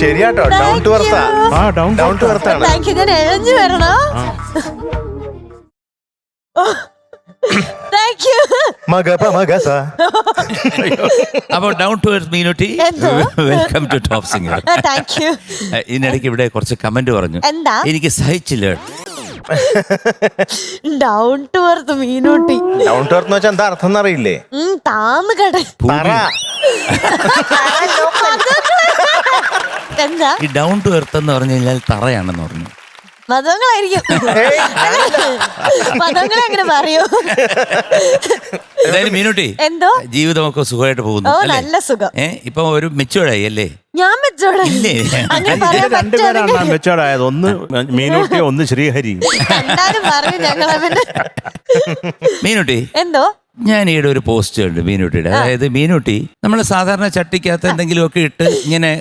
ശരിയാട്ടോ, down to എർത്താ. Down to എർത്താണ്. ഞാൻ എഴഞ്ഞു വരണോ? അപ്പോൾ down to earth Meenutty, welcome to top singer. ഇതിനിടയ്ക്ക് ഇവിടെ കുറച്ച് കമന്റ് പറഞ്ഞു. എന്താ? എനിക്ക് സഹിച്ചില്ല. Down to earth Meenutty. Down to earth വെച്ചാൽ എന്താ അർത്ഥം എന്നറിയില്ലേ? താന്ന് കട. എന്താ ഈ ഡൗൺ ടു എർത്ത് എന്ന് പറഞ്ഞു കഴിഞ്ഞാൽ തറയാണെന്ന് പറഞ്ഞു. മതങ്ങളായിരിക്കും. മതങ്ങളെ അങ്ങനെ പറയൂ. എന്തായാലും മീനുട്ടി, എന്തോ ജീവിതമൊക്കെ സുഖമായിട്ട് പോകുന്നു. നല്ല സുഖം. ഇപ്പൊ ഒരു മെച്ചൂർഡായി അല്ലേ? ഞാൻ മെച്ചൂർഡായി. രണ്ടുപേരാണ് മെച്ചൂർഡായത്. ഒന്ന് മീനുട്ടി, ഒന്ന് ശ്രീഹരി. മീനുട്ടി, എന്തോ ഞാൻ ഈയിടെ ഒരു പോസ്റ്റ് ഉണ്ട് മീനുട്ടിയുടെ. അതായത് മീനുട്ടി നമ്മൾ സാധാരണ ചട്ടിക്കകത്ത് എന്തെങ്കിലുമൊക്കെ ഇട്ട് ഇങ്ങനെ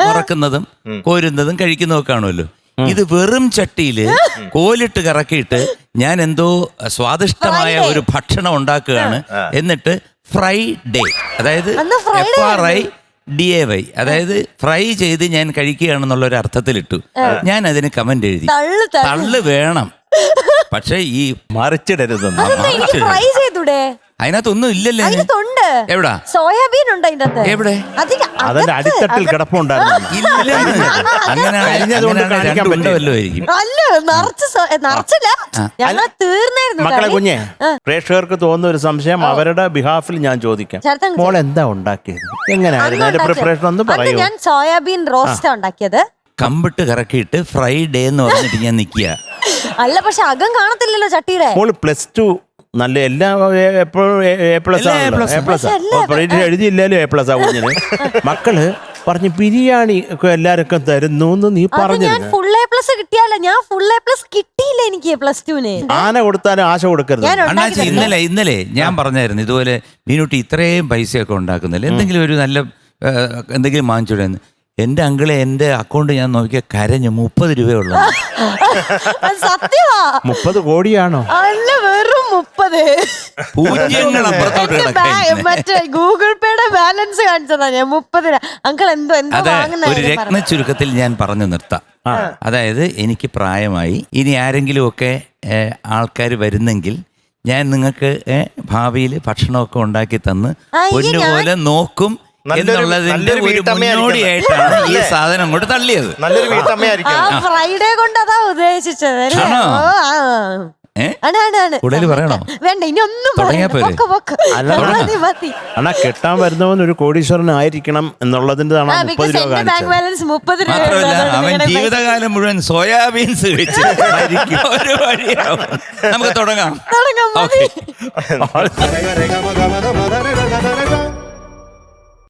ഉറക്കുന്നതും കോരുന്നതും കഴിക്കുന്നതും ഒക്കെ കാണുമല്ലോ. ഇത് വെറും ചട്ടിയില് കോലിട്ട് കറക്കിയിട്ട് ഞാൻ എന്തോ സ്വാദിഷ്ടമായ ഒരു ഭക്ഷണം ഉണ്ടാക്കുകയാണ്. എന്നിട്ട് ഫ്രൈ ഡേ, അതായത് FRIDAY, അതായത് ഫ്രൈ ചെയ്ത് ഞാൻ കഴിക്കുകയാണെന്നുള്ള ഒരു അർത്ഥത്തിലിട്ടു. ഞാൻ അതിന് കമന്റ് എഴുതി, തള്ളു വേണം, പക്ഷെ ഈ മറിച്ചിടരുതെന്ന്. അതിനകത്തൊന്നും ഇല്ലല്ലോ. എവിടാ സോയാബീൻ ഉണ്ട് അതിന്റെ അകത്ത്. എവിടെ? അതിന്റെ അടിത്തട്ടിൽ കിടപ്പുണ്ടായിരുന്നു. മക്കളെ കുഞ്ഞെ, പ്രേക്ഷകർക്ക് തോന്നുന്ന ഒരു സംശയം അവരുടെ ബിഹാഫിൽ ഞാൻ ചോദിക്കാം. മോൾ എന്താ ഉണ്ടാക്കിയത്? എങ്ങനെയായിരുന്നു അതിന്റെ പ്രിപ്പറേഷൻ ഒന്ന് പറയൂ. ഞാൻ സോയാബീൻ റോസ്റ്റ് ഉണ്ടാക്കിയത്. കമ്പിട്ട് കറക്കിയിട്ട് ഫ്രൈഡേ എന്ന് പറഞ്ഞിട്ട് ഞാൻ നിക്കുക. അല്ല, പക്ഷെ അകം കാണത്തില്ലല്ലോ ചട്ടിയുടെ. മോള് +2 നല്ല എല്ലാം എപ്പോഴും A+ എഴുതിയില്ലാലും A+ കുഞ്ഞിന്. മക്കള് പറഞ്ഞു ബിരിയാണി ഒക്കെ എല്ലാവർക്കും തരുന്നു എന്ന് നീ പറഞ്ഞു. ഫുൾ A+ കിട്ടിയാലോ? ഞാൻ ഫുൾ A+ കിട്ടിയില്ല എനിക്ക് +2-ന്. ആന കൊടുത്താലും ആശ കൊടുക്കരുത്. അണ്ണാച്ചി, ഇന്നലെ ഞാൻ പറഞ്ഞായിരുന്നു ഇതുപോലെ മീനുട്ടി ഇത്രയും പൈസയൊക്കെ ഉണ്ടാക്കുന്നില്ല, എന്തെങ്കിലും ഒരു നല്ല എന്തെങ്കിലും വാങ്ങിച്ചൂടെന്ന്. എന്റെ അങ്കിളെ എന്റെ അക്കൗണ്ട് ഞാൻ നോക്കിയ കരഞ്ഞു. 30 രൂപയുള്ളൂ. സത്യമാ? 30 കോടിയാണോ? അല്ല, വെറും 30. മറ്റേ ഗൂഗിൾ പേയുടെ ബാലൻസ് കാണിച്ചതാ ഞാൻ 30. അങ്കിൾ എന്തോ ഒരു രത്ന ചുരുക്കത്തിൽ ഞാൻ പറഞ്ഞു നിർത്താം. അതായത് എനിക്ക് പ്രായമായി. ഇനി ആരെങ്കിലും ഒക്കെ ആൾക്കാർ വരുന്നെങ്കിൽ ഞാൻ നിങ്ങൾക്ക് ഭാവിയിൽ ഭക്ഷണമൊക്കെ ഉണ്ടാക്കി തന്ന് പൊന്നുപോലെ നോക്കും എന്നുള്ളതിന്റെ ഒരു മുന്നോടിയായിട്ടാണ് ഈ സാധനം കൊണ്ട് തള്ളിയത്. നല്ലൊരു വീട്ടമ്മയായിരിക്കും. ഫ്രൈഡേ കൊണ്ട് അതാ ഉദ്ദേശിച്ചത്. കൂടുതൽ പറയണോ? വേണ്ട, ഇനി ഒന്നും അണ്ണാ, കെട്ടാൻ വരുന്നവൻ ഒരു കോടീശ്വരനായിരിക്കണം എന്നുള്ളതിന്റെ മാത്രമല്ല, അവൻ ജീവിതകാലം മുഴുവൻ സോയാബീൻസ് കഴിച്ച് ഒരു വഴിയാവും. നമുക്ക് തുടങ്ങാം.